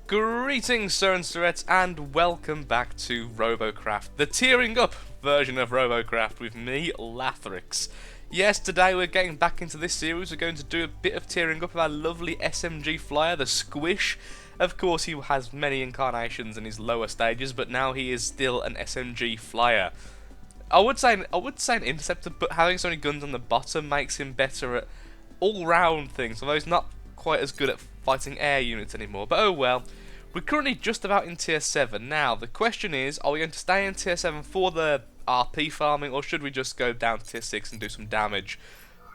Greetings, Sir and Sirettes, and welcome back to Robocraft, the tearing up version of Robocraft with me, Lathrix. Yes, today we're getting back into this series. We're going to do a bit of tearing up of our lovely SMG flyer, the Squish. Of course, he has many incarnations in his lower stages, but now he is still an SMG flyer. I would say an Interceptor, but having so many guns on the bottom makes him better at all-round things, although he's not quite as good at fighting air units anymore, but oh well. We're currently just about in tier 7. Now, the question is, are we going to stay in tier 7 for the RP farming, or should we just go down to tier 6 and do some damage?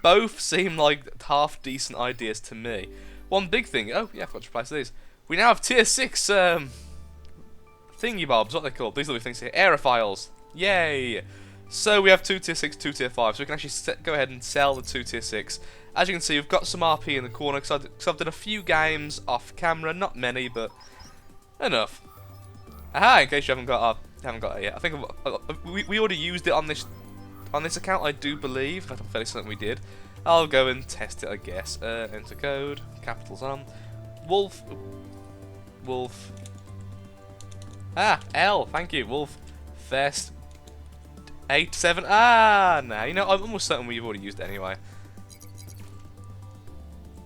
Both seem like half-decent ideas to me. One big thing, oh yeah, I forgot to replace these. We now have tier 6, thingy-bobs, what are they called? These little things here, aerophiles. Yay! So we have 2 tier 6, 2 tier 5, so we can actually go ahead and sell the 2 tier 6. As you can see, we've got some RP in the corner, because I've done a few games off camera, not many, but enough. Aha! In case you haven't got it yet, I think we already used it on this account, I do believe. I'm fairly certain we did. I'll go and test it, I guess. Enter code, capitals on, Wolf. Ah, L. Thank you, Wolf. Fest 87. Ah, no. You know, I'm almost certain we've already used it anyway.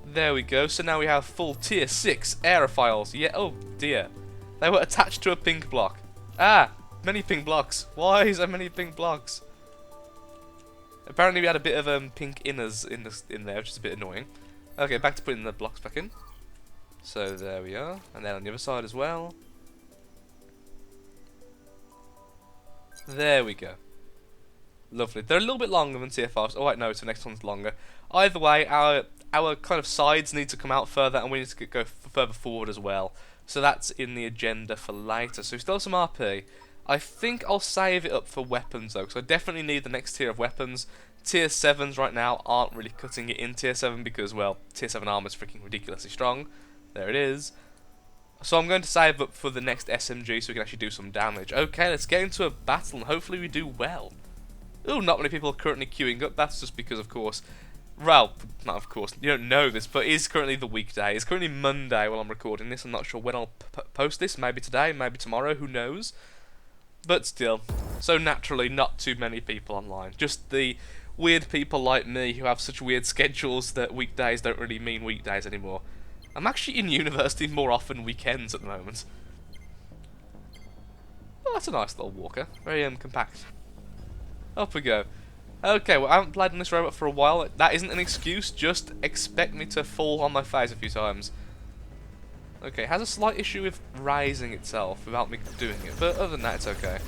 There we go. So now we have full tier 6 aerophiles. Yeah. Oh dear. They were attached to a pink block. Ah, many pink blocks. Why is there many pink blocks? Apparently we had a bit of pink inners in there, which is a bit annoying. Okay, back to putting the blocks back in. So there we are, and then on the other side as well. There we go. Lovely. They're a little bit longer than tier 5s. Oh wait, no, so the next one's longer. Either way, our kind of sides need to come out further, and we need to go further forward as well. So that's in the agenda for later. So still some RP. I think I'll save it up for weapons though, because I definitely need the next tier of weapons. Tier 7s right now aren't really cutting it in tier 7 because, well, tier 7 armor is freaking ridiculously strong. There it is. So I'm going to save up for the next SMG so we can actually do some damage. Okay, let's get into a battle and hopefully we do well. Ooh, not many people are currently queuing up. That's just because, of course, well, not of course, you don't know this, but it is currently the weekday. It's currently Monday while I'm recording this. I'm not sure when I'll post this. Maybe today, maybe tomorrow, who knows. But still, so naturally, not too many people online. Just the weird people like me who have such weird schedules that weekdays don't really mean weekdays anymore. I'm actually in university more often weekends at the moment. Oh, that's a nice little walker. Very compact. Up we go. Okay, well, I haven't played on this robot for a while. That isn't an excuse, just expect me to fall on my face a few times. Okay, it has a slight issue with rising itself without me doing it, but other than that, it's okay.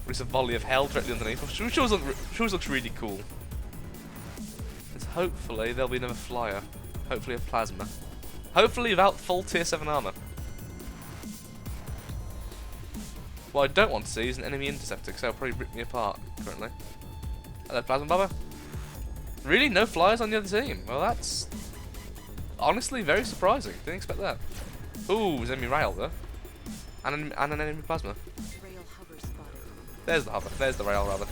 There's a volley of hell directly underneath, which always looks really cool. And hopefully there'll be another flyer. Hopefully a plasma. Hopefully without full tier 7 armor. What I don't want to see is an enemy interceptor, because they'll probably rip me apart currently. Hello, Plasma Baba. Really? No flyers on the other team? Well, that's honestly very surprising. Didn't expect that. Ooh, there's enemy rail there. And an enemy plasma. There's the hover. There's the rail, rather.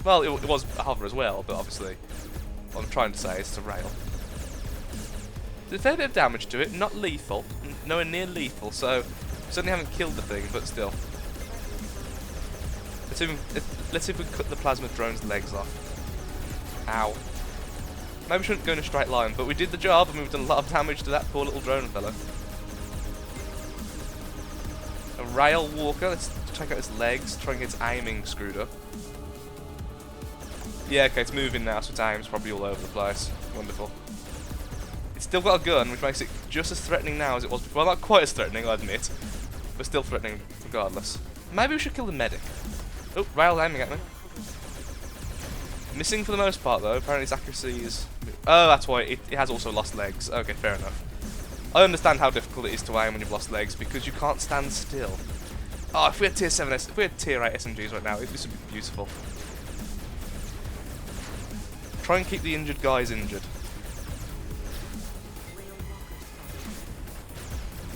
Well, it was a hover as well, but obviously what I'm trying to say is it's a rail. There's a fair bit of damage to it. Not lethal. Nowhere near lethal, so certainly haven't killed the thing, but still. Let's see if we can cut the plasma drone's legs off. Ow. Maybe we shouldn't go in a straight line, but we did the job and we've done a lot of damage to that poor little drone fellow. A rail walker, let's check out its legs, try and get its aiming screwed up. Yeah, okay, it's moving now, so its aim's probably all over the place. Wonderful. It's still got a gun, which makes it just as threatening now as it was before. Well, not quite as threatening, I'll admit, but still threatening regardless. Maybe we should kill the medic. Oh, rail aiming at me. Missing for the most part though, apparently its accuracy is... Oh, that's why, it has also lost legs. Okay, fair enough. I understand how difficult it is to aim when you've lost legs, because you can't stand still. Oh, if we had tier 7, if we had tier 8 SMGs right now, this would be beautiful. Try and keep the injured guys injured.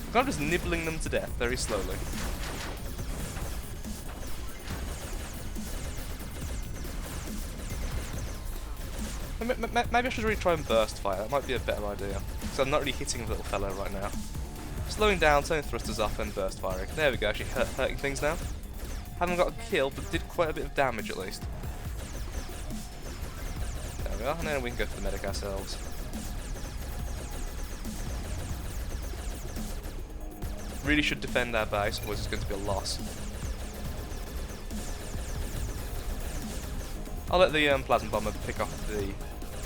I'm kind of just nibbling them to death, very slowly. Maybe I should really try and burst fire. That might be a better idea. Because I'm not really hitting the little fellow right now. Slowing down, turning thrusters off, and burst firing. There we go, actually hurting things now. Haven't got a kill, but did quite a bit of damage at least. There we are, and then we can go for the medic ourselves. Really should defend our base, otherwise it's going to be a loss. I'll let the plasma bomber pick off the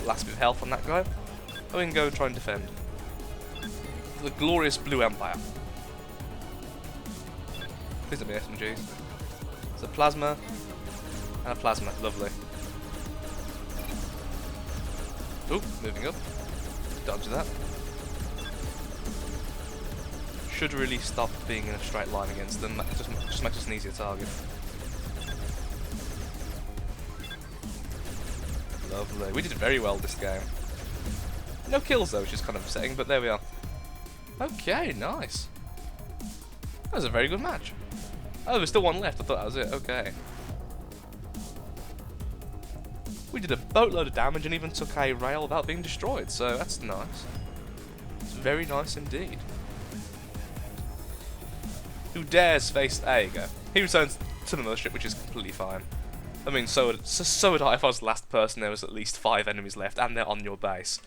last bit of health on that guy, and we can go and try and defend. The glorious Blue Empire. Please don't be SMGs. It's a plasma and a plasma. Lovely. Oh, moving up. Dodge that. Should really stop being in a straight line against them. It just makes us an easier target. Lovely. We did very well this game. No kills though, which is kind of upsetting, but there we are. Okay, nice. That was a very good match. Oh, there's still one left. I thought that was it. Okay. We did a boatload of damage and even took a rail without being destroyed, so that's nice. It's very nice indeed. Who dares face... There you go. He returns to the mothership, which is completely fine. I mean, so would I if I was the last person. There was at least 5 enemies left, and they're on your base.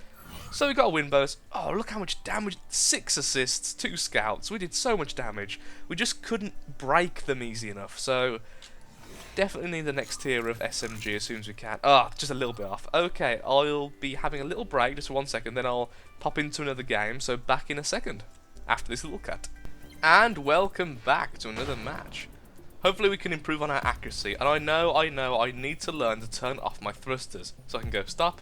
So we got a win bonus. Oh, look how much damage. 6 assists, 2 scouts. We did so much damage. We just couldn't break them easy enough. So, definitely need the next tier of SMG as soon as we can. Ah, just a little bit off. Okay, I'll be having a little break just for 1 second. Then I'll pop into another game. So, back in a second. After this little cut. And welcome back to another match. Hopefully we can improve on our accuracy. And I know, I need to learn to turn off my thrusters. So I can go stop.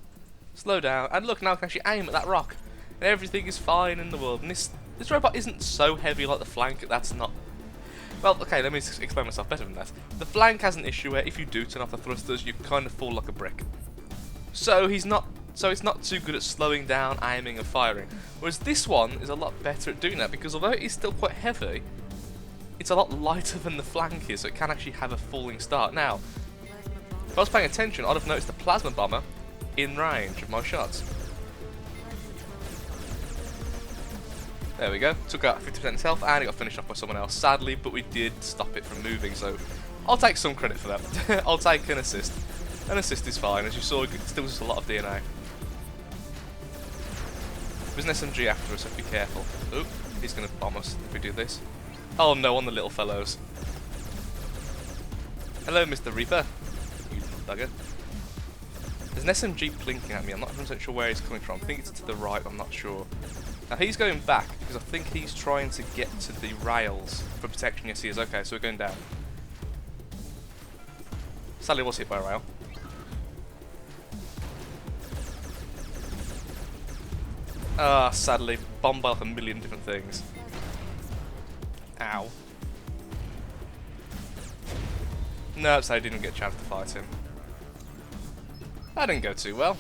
Slow down, and look, now I can actually aim at that rock. And everything is fine in the world. And this robot isn't so heavy like the flank, that's not... Well, okay, let me explain myself better than that. The flank has an issue where if you do turn off the thrusters, you kind of fall like a brick. So it's not too good at slowing down, aiming and firing. Whereas this one is a lot better at doing that, because although it is still quite heavy, it's a lot lighter than the flank is, so it can actually have a falling start. Now, if I was paying attention, I'd have noticed the plasma bomber in range of my shots. There we go, took out 50% health and it got finished off by someone else, sadly, but we did stop it from moving, so I'll take some credit for that. I'll take an assist. An assist is fine, as you saw, it still just a lot of DNA. There's an SMG after us, so be careful. Oop, he's going to bomb us if we do this. Oh no, on the little fellows. Hello, Mr. Reaper. You bugger. There's an SMG plinking at me. I'm not 100% sure where he's coming from. I think it's to the right, I'm not sure. Now he's going back because I think he's trying to get to the rails for protection. Yes, he is. Okay, so we're going down. Sadly, was hit by a rail. Ah, sadly, bombed by like a million different things. Ow. No, so I didn't get a chance to fight him. That didn't go too well.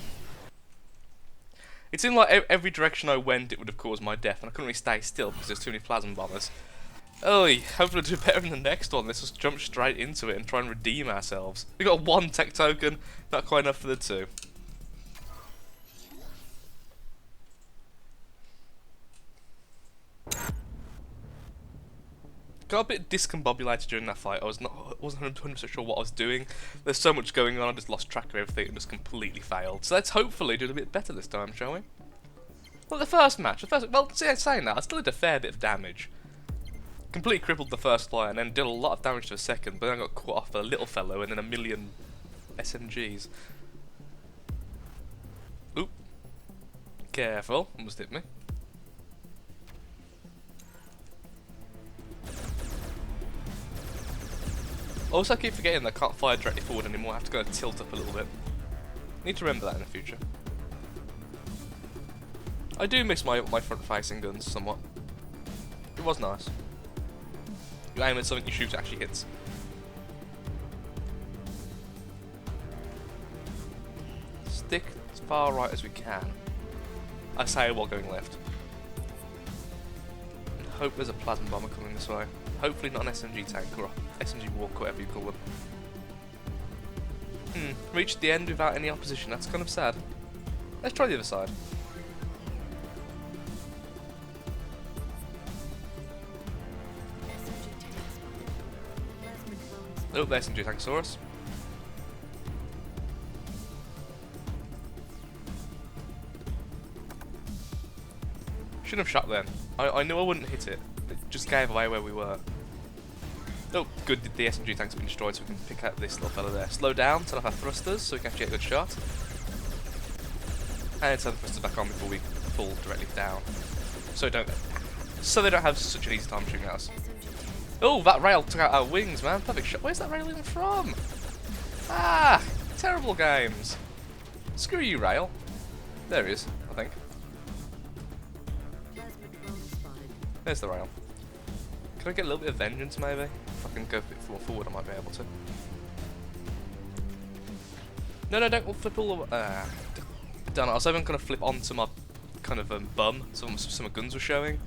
It seemed like every direction I went it would have caused my death, and I couldn't really stay still because there's too many plasma bombers. Oh, hopefully we'll do better in the next one. Let's just jump straight into it and try and redeem ourselves. We got 1 tech token, not quite enough for the 2. Got a bit discombobulated during that fight. I wasn't 100% sure what I was doing. There's so much going on, I just lost track of everything and just completely failed. So let's hopefully do a bit better this time, shall we? Well, the first match, well, saying that, I still did a fair bit of damage. Completely crippled the first player and then did a lot of damage to the second, but then I got caught off by a little fellow and then a million SMGs. Oop. Careful, almost hit me. Also, I keep forgetting that I can't fire directly forward anymore. I have to go tilt up a little bit. Need to remember that in the future. I do miss my front-facing guns somewhat. It was nice. You aim at something, you shoot, it actually hits. Stick as far right as we can. I say while going left. And hope there's a plasma bomber coming this way. Hopefully not an SMG tank or SMG walk, whatever you call them. Reached the end without any opposition. That's kind of sad. Let's try the other side. Oh, there's some Tankosaurus. Shouldn't have shot then. I knew I wouldn't hit it. It just gave away where we were. Oh, good. The SMG tank's been destroyed, so we can pick out this little fella there. Slow down, turn off our thrusters, so we can actually get a good shot. And turn the thrusters back on before we fall directly down. So they don't have such an easy time shooting at us. Oh, that rail took out our wings, man. Perfect shot. Where's that rail even from? Ah, terrible games. Screw you, rail. There he is, I think. There's the rail. Can I get a little bit of vengeance, maybe? If I can go a bit more forward, I might be able to. No, don't flip all the... Damn it, I was even going to flip onto my kind of bum. Some guns were showing.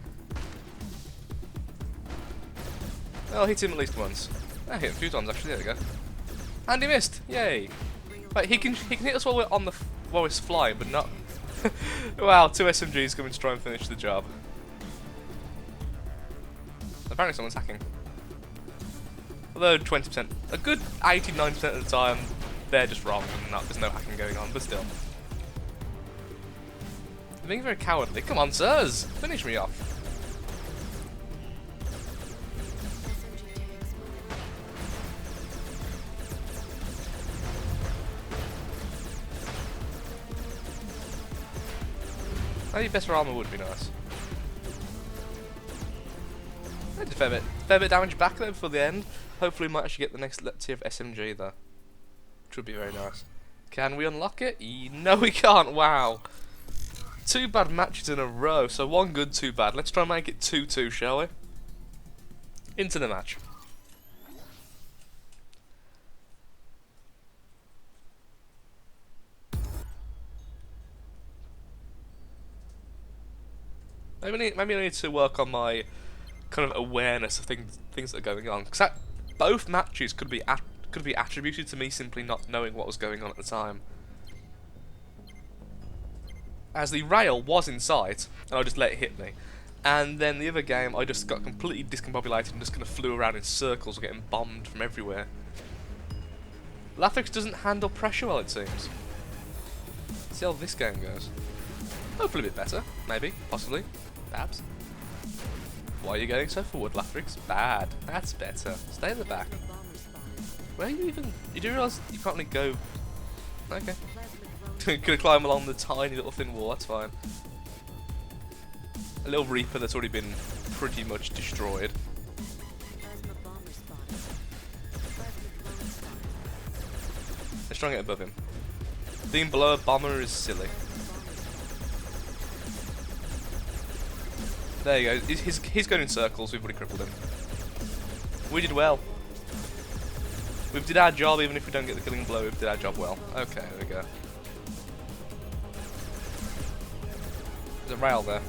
I'll hit him at least once. I hit him a few times, actually. There we go. And he missed! Yay! Right, he can hit us while we're flying, but not... Wow, 2 SMGs coming to try and finish the job. Apparently someone's hacking. Although 20%, a good 80-90% of the time, they're just wrong and there's no hacking going on, but still. They're being very cowardly. Come on, sirs! Finish me off. Maybe better armor would be nice. I did a fair bit of damage back there before the end. Hopefully we might actually get the next tier of SMG though. Which would be very nice. Can we unlock it? No we can't, wow. 2 bad matches in a row, so 1 good, 2 bad. Let's try and make it 2-2, shall we? Into the match. Maybe I need to work on my kind of awareness of things that are going on, because both matches could be attributed to me simply not knowing what was going on at the time. As the rail was in sight, and I just let it hit me, and then the other game I just got completely discombobulated and just kind of flew around in circles, getting bombed from everywhere. Lathrix doesn't handle pressure well, it seems. Let's see how this game goes. Hopefully a bit better, maybe, possibly, perhaps. Why are you going so forward, Lathrix? Bad. That's better. Stay in the back. Where are you even... You do realise you can't really go... Okay. Gonna climb along the tiny little thin wall, that's fine. A little Reaper that's already been pretty much destroyed. Let's try and get above him. Being below a bomber is silly. There you go. He's going in circles. We've already crippled him. We did well. We did our job, even if we don't get the killing blow. We did our job well. Okay, there we go. There's a rail there.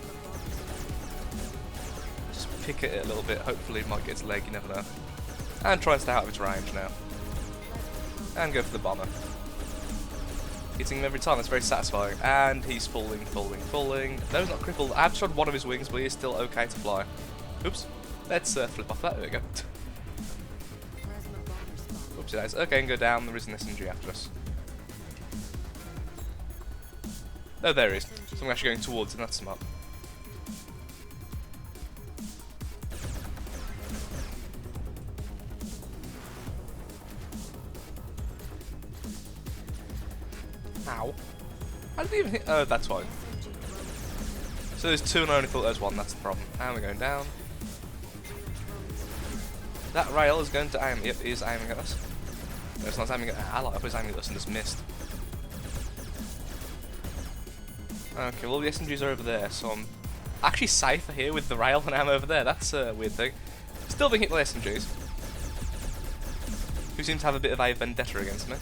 Just pick at it a little bit. Hopefully, it might get its leg. You never know. And try and stay out of its range now. And go for the bomber. Hitting him every time, that's very satisfying. And he's falling. No, he's not crippled. I've shot one of his wings, but he is still okay to fly. Oops. Let's flip off that. There we go. Oopsie days. Okay, and go down. There is an SMG after us. Oh, there he is. So I'm actually going towards him. That's smart. Ow. How did he even hit? Oh, that's fine. So there's 2 and I only thought there was 1, that's the problem. And we're going down. That rail is going to aim. Yep, he is aiming at us. No, it's not aiming at our ally, it's aiming at us and just missed. Okay, well the SMGs are over there, so I'm actually safer here with the rail than I am over there. That's a weird thing. Still being hit by SMGs. Who seem to have a bit of a vendetta against me.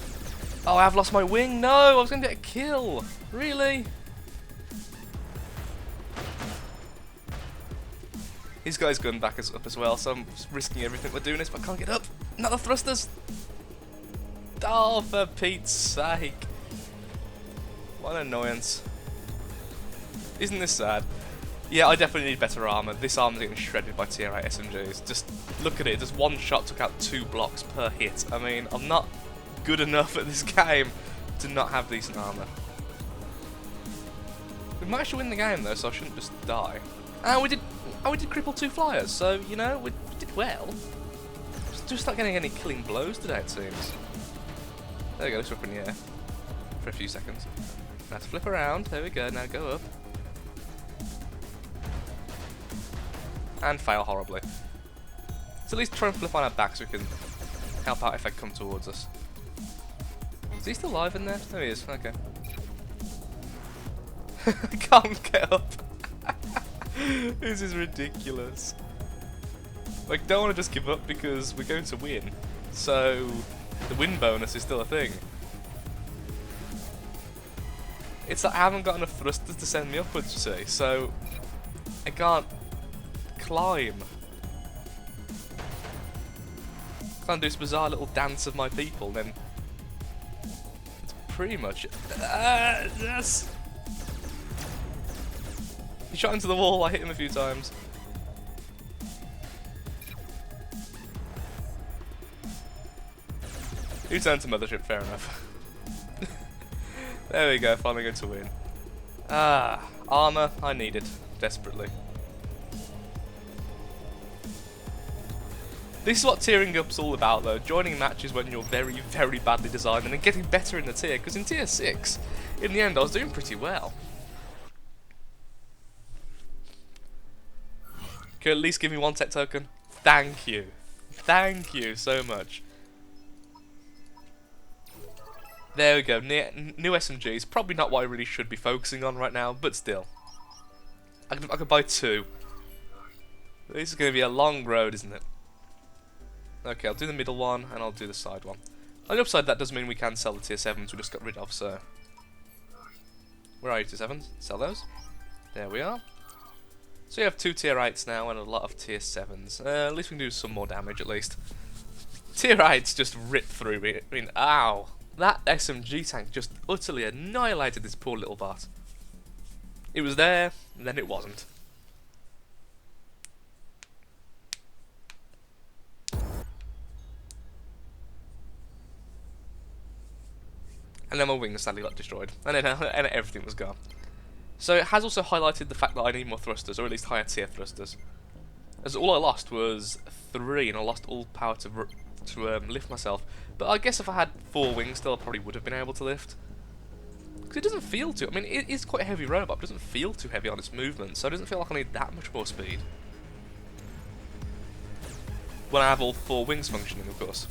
Oh, I've lost my wing. No, I was going to get a kill. Really? These guys gun back us up as well, so I'm risking everything by doing this, but I can't get up. Not the thrusters. Oh, for Pete's sake. What an annoyance. Isn't this sad? Yeah, I definitely need better armor. This armor's getting shredded by tier 8 SMGs. Just look at it, just one shot took out 2 blocks per hit. I mean, I'm not good enough at this game to not have decent armor. We might actually win the game though, so I shouldn't just die. And we did cripple 2 flyers, so you know, we did well. Just not getting any killing blows today, it seems. There we go, let's up in the air for a few seconds. Now to flip around, there we go, now go up. And fail horribly. So at least try and flip on our back so we can help out if they come towards us. Is he still alive in there? There he is, okay. I can't get up. This is ridiculous. Like, don't want to just give up because we're going to win. So, the win bonus is still a thing. It's like I haven't got enough thrusters to send me upwards, you see, so I can't climb. Can't do this bizarre little dance of my people, then it's pretty much yes. He shot into the wall, I hit him a few times. Who turned to mothership, fair enough. There we go, finally going to win. Ah, armour, I need it, desperately. This is what tiering up's all about though, joining matches when you're very, very badly designed and then getting better in the tier, because in tier 6, in the end I was doing pretty well. Can you at least give me 1 tech token? Thank you. Thank you so much. There we go, new SMGs, probably not what I really should be focusing on right now, but still. I could buy 2. This is going to be a long road, isn't it? Okay, I'll do the middle one, and I'll do the side one. On the upside, that does mean we can sell the tier 7s we just got rid of, so... Where are you, tier 7s? Sell those. There we are. So you have 2 tier 8s now, and a lot of tier 7s. At least we can do some more damage, at least. Tier 8s just rip through me. I mean, ow! That SMG tank just utterly annihilated this poor little bot. It was there, and then it wasn't. And then my wings sadly got destroyed, and then and everything was gone. So it has also highlighted the fact that I need more thrusters, or at least higher tier thrusters. As all I lost was 3, and I lost all power to lift myself. But I guess if I had 4 wings still, I probably would have been able to lift. Because it doesn't feel too... I mean, it is quite a heavy robot, but it doesn't feel too heavy on its movement, so it doesn't feel like I need that much more speed. When I have all 4 wings functioning, of course.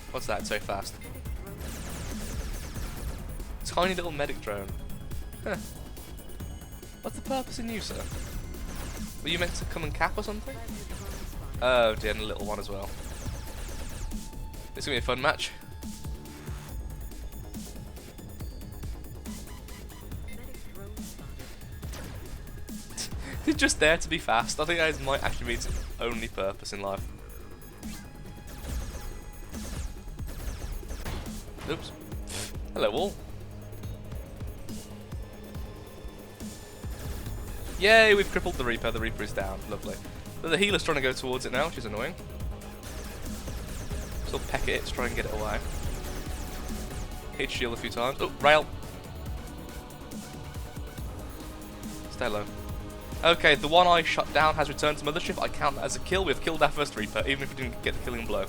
What's that so fast? Tiny little medic drone. Huh. What's the purpose in you, sir? Were you meant to come and cap or something? Oh dear, and a little one as well. This is going to be a fun match. It's just there to be fast. I think that might actually be its only purpose in life. Oops. Hello, wall. Yay, we've crippled the Reaper. The Reaper is down. Lovely. But the healer's trying to go towards it now, which is annoying. So peck at it to try and get it away. Hit shield a few times. Oh, rail. Stay low. Okay, the one I shot down has returned to mothership. I count that as a kill. We've killed our first Reaper, even if we didn't get the killing blow.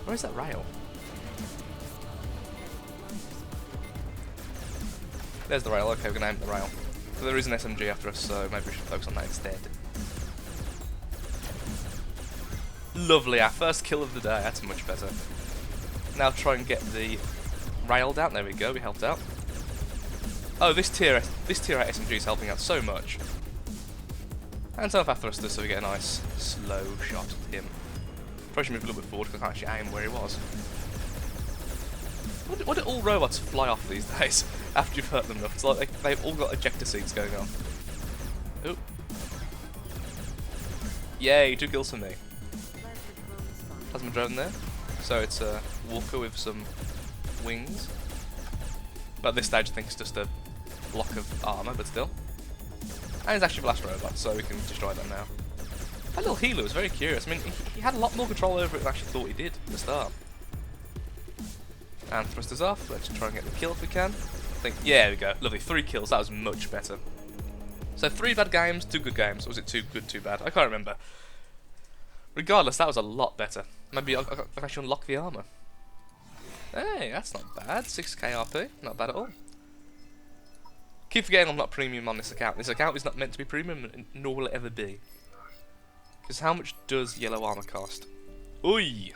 Where is that rail? There's the rail. Okay, we're gonna aim at the rail. So there is an SMG after us, so maybe we should focus on that instead. Lovely, our first kill of the day. That's much better. Now try and get the rail down. There we go. We helped out. Oh, this tier 8 SMG is helping out so much. And some of our thrusters, so we get a nice slow shot at him. Probably should move a little bit forward because I can't actually aim where he was. Why do all robots fly off these days after you've hurt them enough? It's like they've all got ejector seats going on. Oop. Yay, 2 kills for me. Plasma drone there. So it's a walker with some wings. But at this stage I think it's just a block of armor, but still. And it's actually Blast Robot, so we can destroy that now. That little healer was very curious. I mean, he had a lot more control over it than I actually thought he did at the start. And thrusters off. Let's try and get the kill if we can. Yeah, there we go. Lovely. 3 kills. That was much better. So 3 bad games, 2 good games. Or was it 2 good, 2 bad? I can't remember. Regardless, that was a lot better. Maybe I can actually unlock the armor. Hey, that's not bad. 6k RP. Not bad at all. Keep forgetting I'm not premium on this account. This account is not meant to be premium, nor will it ever be. Because how much does yellow armor cost? Oi!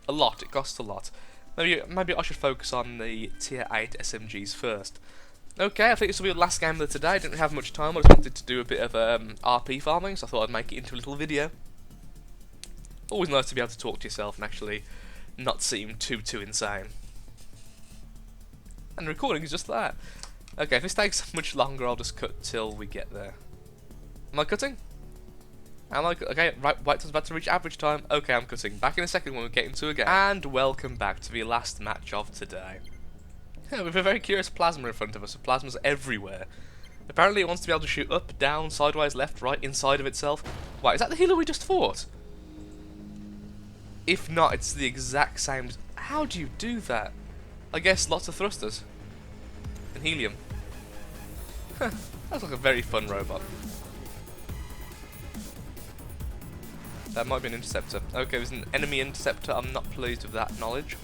A lot. It costs a lot. Maybe I should focus on the tier 8 SMGs first. Okay, I think this will be the last game of today. I didn't have much time. I just wanted to do a bit of RP farming, so I thought I'd make it into a little video. Always nice to be able to talk to yourself and actually not seem too insane. And recording is just that. Okay, if this takes much longer, I'll just cut till we get there. Am I cutting? Am I? Okay, right, White Time's about to reach average time. Okay, I'm cutting. Back in a second when we get into a game. And welcome back to the last match of today. Yeah, we have a very curious plasma in front of us. Plasma's everywhere. Apparently it wants to be able to shoot up, down, sideways, left, right, inside of itself. Wait, is that the healer we just fought? If not, it's the exact same. How do you do that? I guess lots of thrusters. And helium. Huh, that's like a very fun robot. That might be an interceptor. Okay, there's an enemy interceptor. I'm not pleased with that knowledge.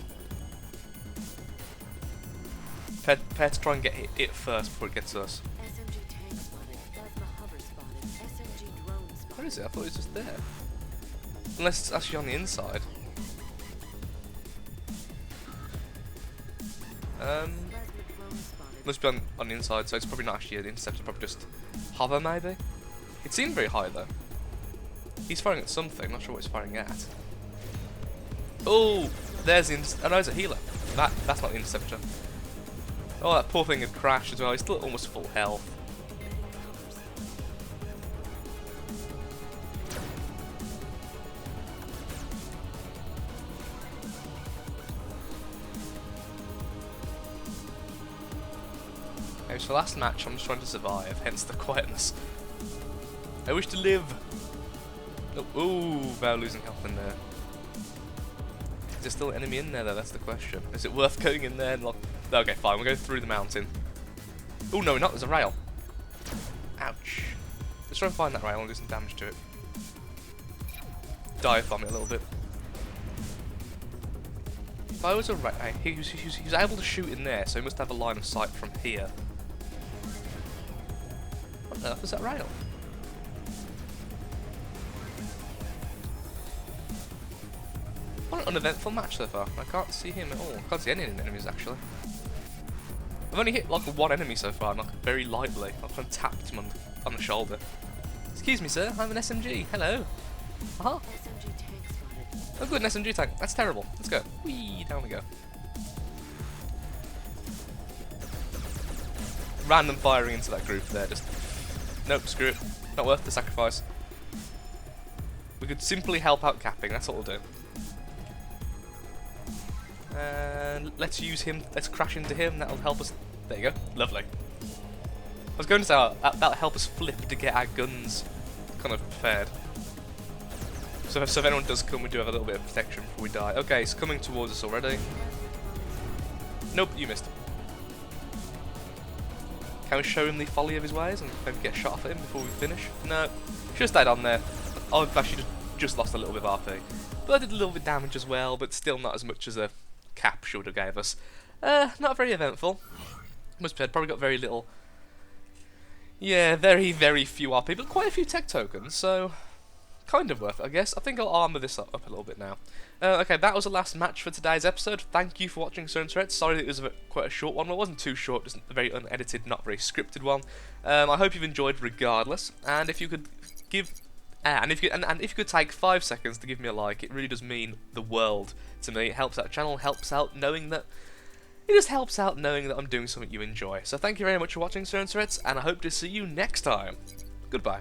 Prepare to try and get it first before it gets us. Where is it? I thought it was just there. Unless it's actually on the inside. Must be on the inside, so it's probably not actually an interceptor, probably just hover maybe? It seemed very high though. He's firing at something, not sure what he's firing at. Oh, there's the oh no, it's a healer. That's not the interceptor. Oh, that poor thing had crashed as well. He's still almost full health. Okay, so last match I'm just trying to survive, hence the quietness. I wish to live. Oh, ooh, about losing health in there. Is there still an enemy in there though? That's the question. Is it worth going in there and lock? Okay, fine. We'll go through the mountain. Oh no, we're not. There's a rail. Ouch. Let's try and find that rail and do some damage to it. Dive bomb it a little bit. If I was a rail, he was able to shoot in there, so he must have a line of sight from here. What on earth is that rail? What an uneventful match so far. I can't see him at all. I can't see any enemies actually. I've only hit like 1 enemy so far, like very lightly. I've kind of tapped him on the shoulder. Excuse me, sir. I'm an SMG. Hello. Oh, good, an SMG tank. That's terrible. Let's go. Whee, down we go. Random firing into that group there. Just nope. Screw it. Not worth the sacrifice. We could simply help out capping. That's what we'll do. And let's use him, let's crash into him, that'll help us. There you go, lovely. I was going to say that'll help us flip to get our guns kind of prepared. So if anyone does come, we do have a little bit of protection before we die. Okay, it's coming towards us already. Nope, you missed. Can we show him the folly of his ways and maybe get a shot off at him before we finish? No, should have stayed on there. I've actually just lost a little bit of RP. But I did a little bit of damage as well, but still not as much as a cap should have gave us. Not very eventful. Must have probably got very little. Yeah, very few RP, but quite a few tech tokens, so kind of worth it, I guess. I think I'll armour this up a little bit now. Okay, that was the last match for today's episode. Thank you for watching, Sunthread. Sorry that it was quite a short one. Well, it wasn't too short, just a very unedited, not very scripted one. I hope you've enjoyed regardless, and if you could give... and if you could take 5 seconds to give me a like, it really does mean the world to me. It helps out the channel, helps out knowing that I'm doing something you enjoy. So thank you very much for watching, Sunthreads, and I hope to see you next time. Goodbye.